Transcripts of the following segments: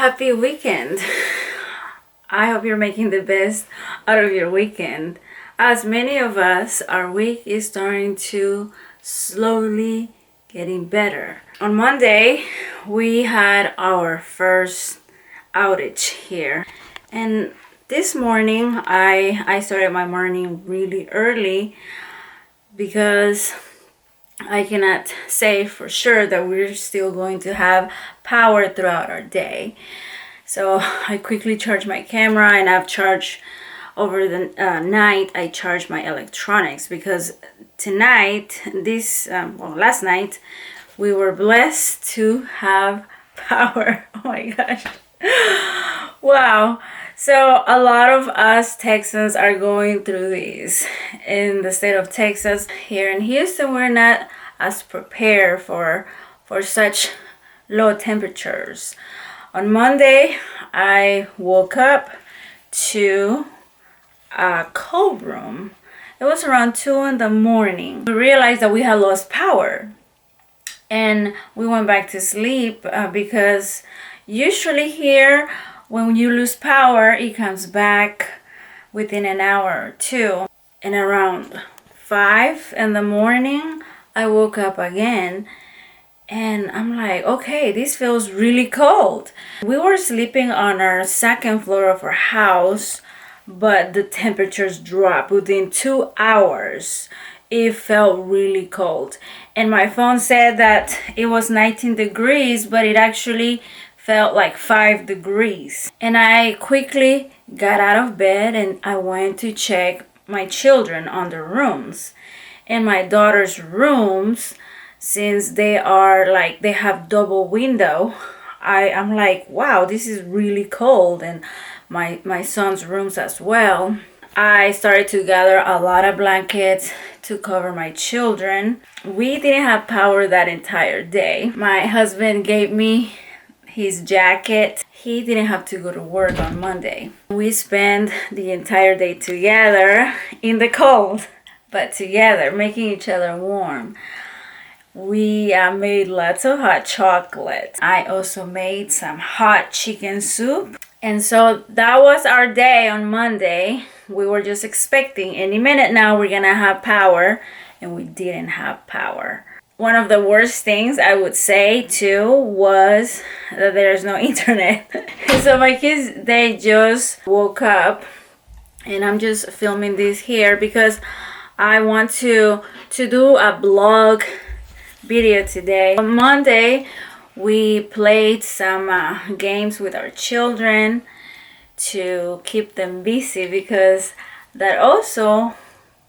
Happy weekend. I hope you're making the best out of your weekend. As many of us, our week is starting to slowly getting better. On Monday, we had our first outage here. And this morning, I started my morning really early because I cannot say for sure that we're still going to have power throughout our day. So I quickly charged my camera, and I've charged over the night. I charged my electronics because tonight, last night, we were blessed to have power. Oh my gosh. Wow. So a lot of us Texans are going through these. In the state of Texas, here in Houston, we're not as prepared for such low temperatures. On Monday, I woke up to a cold room. It was around 2 in the morning. We realized that we had lost power. And we went back to sleep because usually here, when you lose power, it comes back within an hour or two. And around 5 in the morning, I woke up again. And I'm like, okay, this feels really cold. We were sleeping on our second floor of our house, but the temperatures dropped within 2 hours. It felt really cold. And my phone said that it was 19 degrees, but it actually felt like 5 degrees. And I quickly got out of bed and I went to check my children on their rooms. And my daughter's rooms, since they have double window, I'm like, wow, this is really cold. And my son's rooms as well. I started to gather a lot of blankets to cover my children. We didn't have power that entire day. My husband gave me his jacket. He didn't have to go to work on Monday. We spent the entire day together in the cold, but together, making each other warm. We made lots of hot chocolate. I also made some hot chicken soup. And so that was our day on Monday. We were just expecting any minute now we're gonna have power, and we didn't have power. One of the worst things I would say too was that there's no internet. So my kids, they just woke up, and I'm just filming this here because I want to do a blog video today. On Monday, we played some games with our children to keep them busy because that also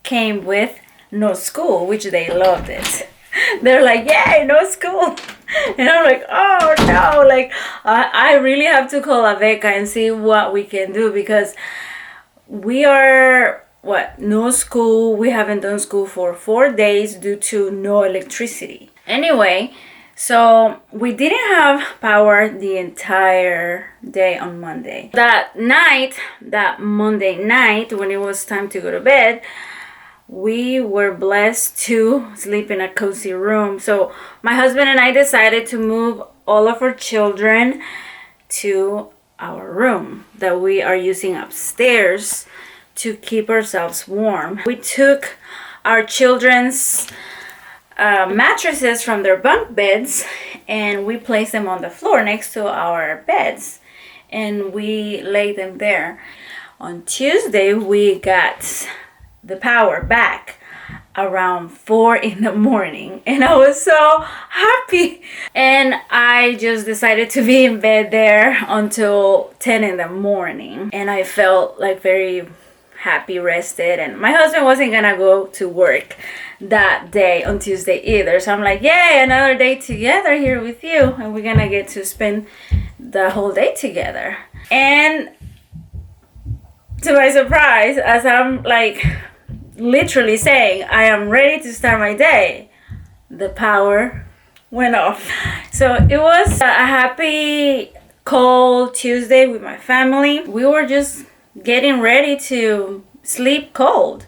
came with no school, which they loved it. They're like, yay, no school. And I'm like, oh no, like I really have to call Aveka and see what we can do because we are, no school. We haven't done school for 4 days due to no electricity. Anyway, so we didn't have power the entire day on Monday. That Monday night, when it was time to go to bed, we were blessed to sleep in a cozy room. So my husband and I decided to move all of our children to our room that we are using upstairs to keep ourselves warm. We took our children's mattresses from their bunk beds and we placed them on the floor next to our beds, and we laid them there. On Tuesday, we got the power back around 4 in the morning, and I was so happy. And I just decided to be in bed there until 10 in the morning, and I felt like very happy, rested. And my husband wasn't gonna go to work that day on Tuesday either, so I'm like, yay, another day together here with you, and we're gonna get to spend the whole day together. And to my surprise, as I'm like literally saying I am ready to start my day, the power went off. So it was a happy cold Tuesday with my family. We were just getting ready to sleep cold.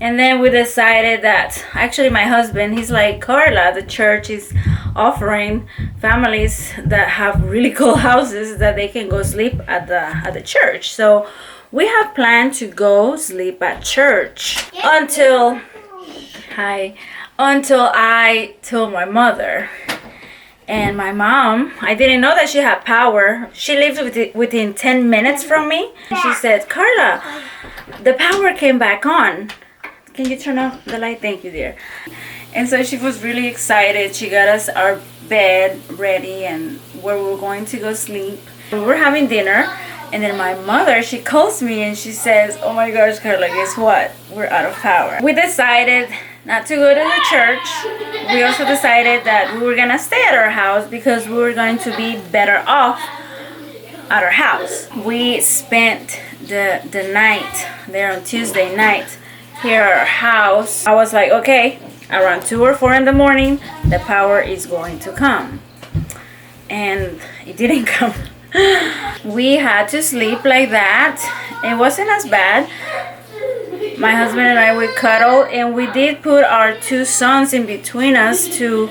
And then we decided that, actually my husband, he's like, Carla, the church is offering families that have really cool houses that they can go sleep at the church. So we have planned to go sleep at church until I told my mother. And my mom, I didn't know that she had power. She lived within 10 minutes from me. She said, Carla, the power came back on. Can you turn off the light? Thank you, dear. And so she was really excited. She got us our bed ready and where we were going to go sleep. We were having dinner, and then my mother, she calls me and she says, oh my gosh, Carla, guess what? We're out of power. We decided not to go to the church. We also decided that we were gonna stay at our house because we were going to be better off at our house. We spent the night there on Tuesday night here at our house. I was like, okay, around 2 or 4 in the morning, the power is going to come. And it didn't come. We had to sleep like that. It wasn't as bad. My husband and I would cuddle, and we did put our 2 sons in between us to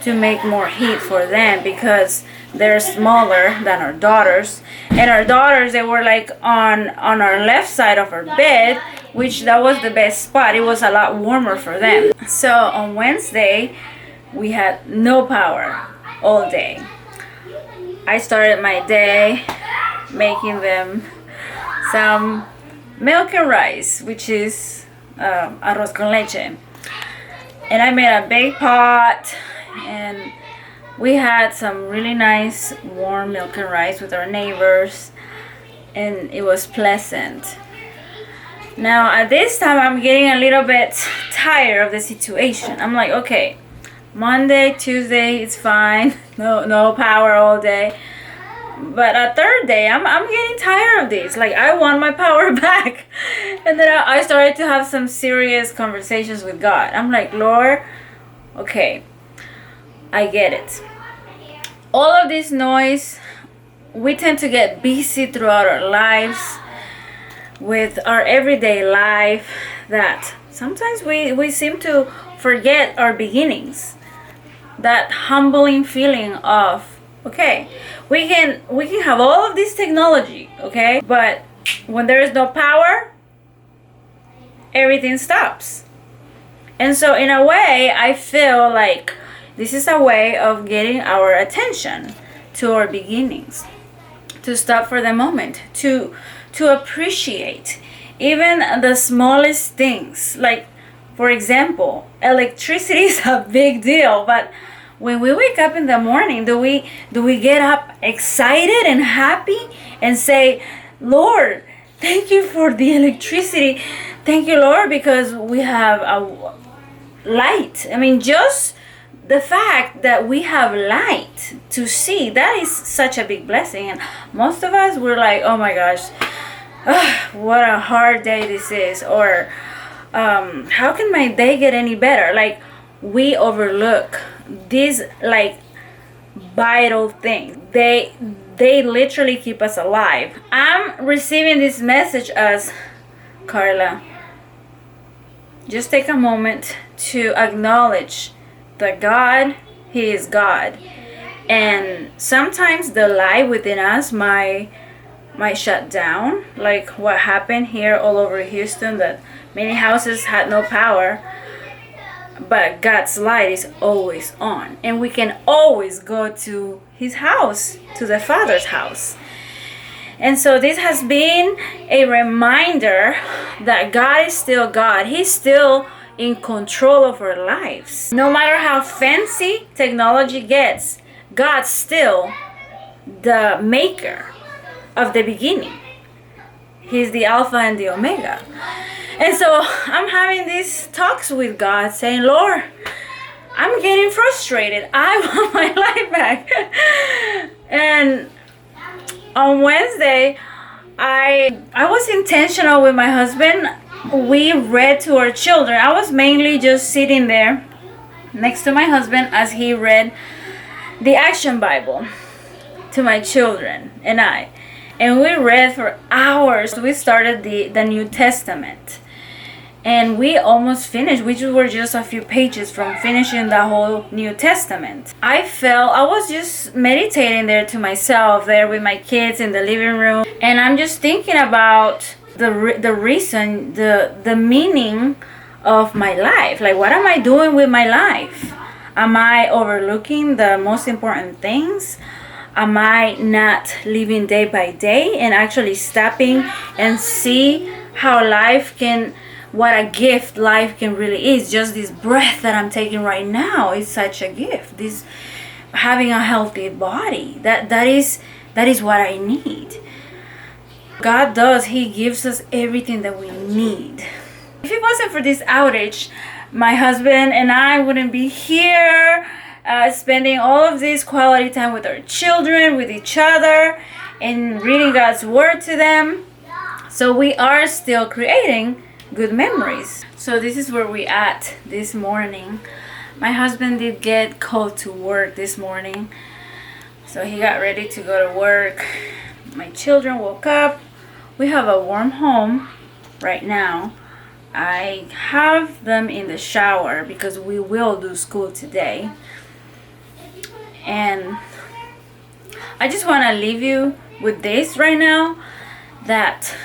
make more heat for them because they're smaller than our daughters. And our daughters, they were like on our left side of our bed, which that was the best spot. It was a lot warmer for them. So on Wednesday, we had no power all day. I started my day making them some milk and rice, which is arroz con leche. And I made a big pot, and we had some really nice warm milk and rice with our neighbors, and it was pleasant. Now at this time, I'm getting a little bit tired of the situation. I'm like, okay, Monday, Tuesday, it's fine. No power all day. But a third day, I'm getting tired of this. Like, I want my power back. And then I started to have some serious conversations with God. I'm like, Lord, okay, I get it. All of this noise, we tend to get busy throughout our lives with our everyday life that sometimes we seem to forget our beginnings. That humbling feeling of, okay, we can have all of this technology, okay, but when there is no power, everything stops. And so in a way, I feel like this is a way of getting our attention to our beginnings, to stop for the moment, to appreciate even the smallest things. Like, for example, electricity is a big deal, but when we wake up in the morning, do we get up excited and happy and say, Lord, thank you for the electricity. Thank you, Lord, because we have a light. I mean, just the fact that we have light to see, that is such a big blessing. And most of us, we're like, oh my gosh, what a hard day this is. Or how can my day get any better? Like, we overlook these like vital things. They literally keep us alive. I'm receiving this message as, Carla, just take a moment to acknowledge that God, He is God. And sometimes the light within us might shut down, like what happened here all over Houston, that many houses had no power. But God's light is always on, and we can always go to His house, to the Father's house. And so this has been a reminder that God is still God. He's still in control of our lives. No matter how fancy technology gets, God's still the maker of the beginning. He's the Alpha and the Omega. And so I'm having these talks with God saying, Lord, I'm getting frustrated. I want my life back. And on Wednesday, I was intentional with my husband. We read to our children. I was mainly just sitting there next to my husband as he read the Action Bible to my children and I. And we read for hours. We started the New Testament. and we almost finished. We were just a few pages from finishing the whole New Testament. I was just meditating there to myself, there with my kids in the living room, and I'm just thinking about the reason, the meaning of my life. Like, what am I doing with my life? Am I overlooking the most important things? Am I not living day by day and actually stopping and see how life can, what a gift life can really is? Just this breath that I'm taking right now is such a gift. This having a healthy body, that is what I need. God does, He gives us everything that we need. If it wasn't for this outage, my husband and I wouldn't be here spending all of this quality time with our children, with each other, and reading God's word to them. So we are still creating good memories. So this is where we at this morning. My husband did get called to work this morning, so he got ready to go to work. My children woke up. We have a warm home right now. I have them in the shower because we will do school today. And I just want to leave you with this right now, that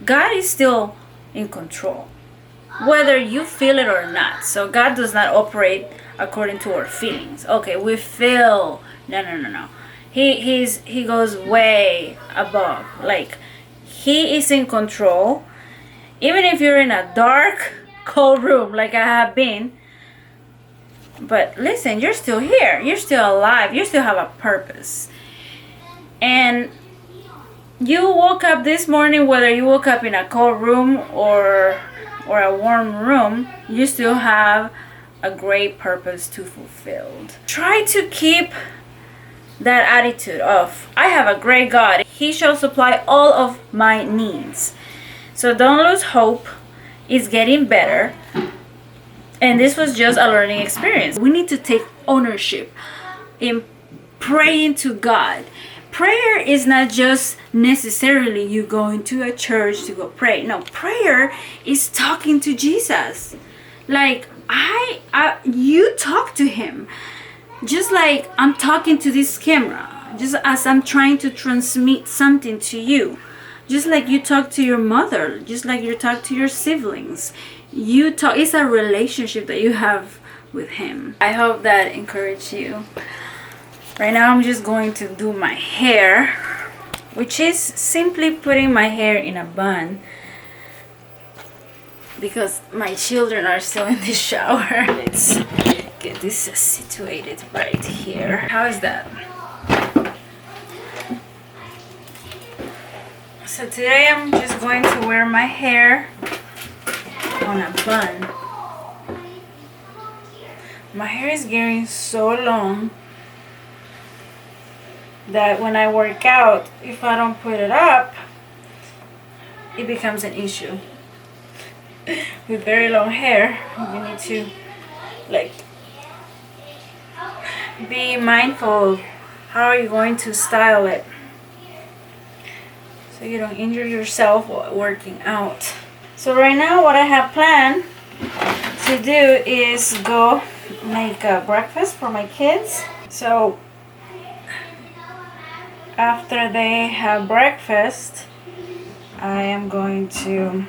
God is still in control, whether you feel it or not. So God does not operate according to our feelings. Okay, we feel, no. He goes way above. Like, He is in control. Even if you're in a dark, cold room like I have been, but listen, you're still here. You're still alive. You still have a purpose. And you woke up this morning, whether you woke up in a cold room or a warm room, you still have a great purpose to fulfill. Try to keep that attitude of, I have a great God. He shall supply all of my needs. So don't lose hope. It's getting better. And this was just a learning experience. We need to take ownership in praying to God. Prayer is not just necessarily you going to a church to go pray. No, prayer is talking to Jesus. Like, you talk to Him. Just like I'm talking to this camera. Just as I'm trying to transmit something to you. Just like you talk to your mother. Just like you talk to your siblings. It's a relationship that you have with Him. I hope that encouraged you. Right now I'm just going to do my hair, which is simply putting my hair in a bun because my children are still in the shower. Let's get this situated right here. How is that? So today I'm just going to wear my hair on a bun. My hair is getting so long that when I work out, if I don't put it up, it becomes an issue. With very long hair, you need to be mindful of how are you going to style it so you don't injure yourself while working out. So right now what I have planned to do is go make a breakfast for my kids. So after they have breakfast, I am going to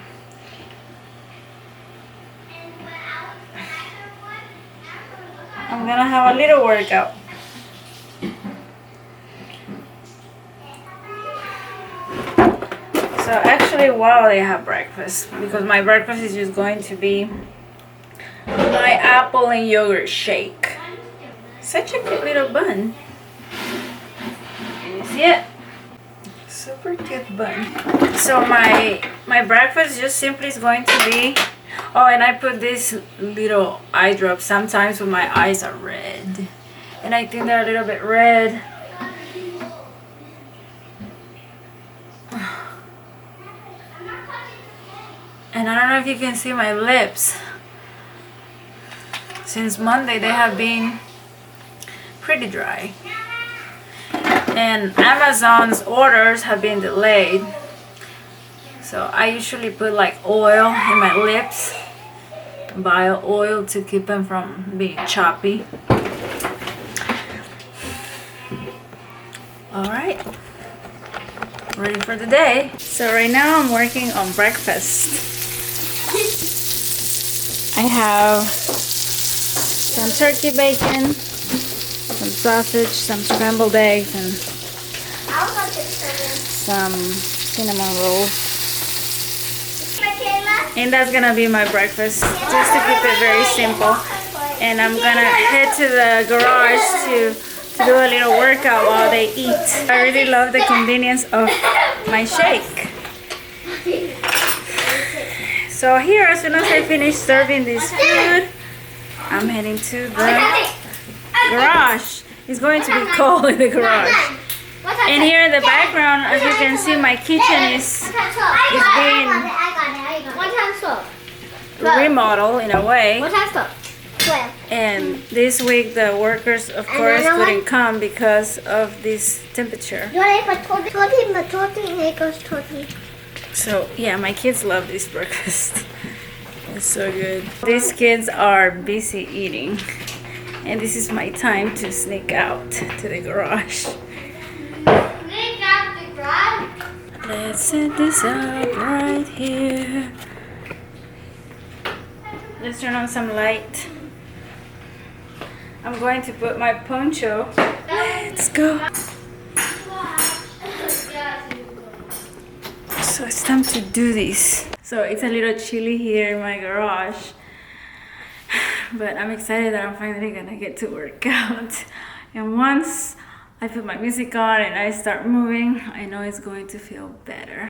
have a little workout. So actually while they have breakfast, because my breakfast is just going to be my apple and yogurt shake. Such a cute little bun. Can you see it? Super cute bun. So my breakfast just simply is going to be, oh, and I put this little eye drop sometimes when my eyes are red. And I think they're a little bit red. And I don't know if you can see my lips. Since Monday they have been pretty dry. And Amazon's orders have been delayed. So I usually put like oil in my lips bio oil to keep them from being choppy. All right, ready for the day. So right now I'm working on breakfast. I have some turkey bacon, some sausage, some scrambled eggs, and some cinnamon rolls. And that's gonna be my breakfast, just to keep it very simple. And I'm gonna head to the garage to do a little workout while they eat. I really love the convenience of my shake. So here, as soon as I finish serving this food, I'm heading to the garage. It's going to be cold in the garage. And here in the background, as you can see, my kitchen is being remodeled in a way. And this week the workers, of course, couldn't come because of this temperature. So yeah, my kids love this breakfast. It's so good. These kids are busy eating, and this is my time to sneak out to the garage. Let's set this up right here. Let's turn on some light. I'm going to put my poncho. Let's go. So it's time to do this. So it's a little chilly here in my garage, but I'm excited that I'm finally gonna get to work out. And once I put my music on and I start moving, I know it's going to feel better.